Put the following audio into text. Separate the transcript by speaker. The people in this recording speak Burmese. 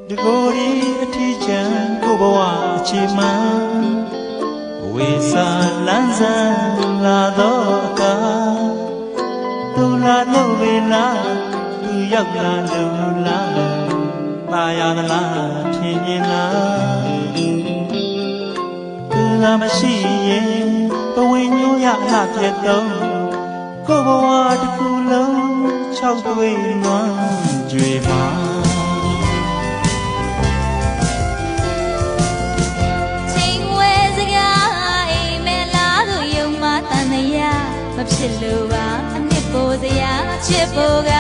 Speaker 1: ဒီကိုရီအထီးချံကိုဘဝအခြေမှန်ဝေစာလန်းဆန်းလာတော့အခါသူလာလို့ဝေလာသူရောက်လာလို့လားပါရသလားထင်မြင်လားသူကမရှိရင်ဘဝညိုးရအပြတ်တော့ကိုဘဝတစ်ခုလုံး၆တွေးနွမ်းကြွေမှာ
Speaker 2: မဖြစ်လို့ပါအနှစ်ကိုစရာချစ်ဖို့က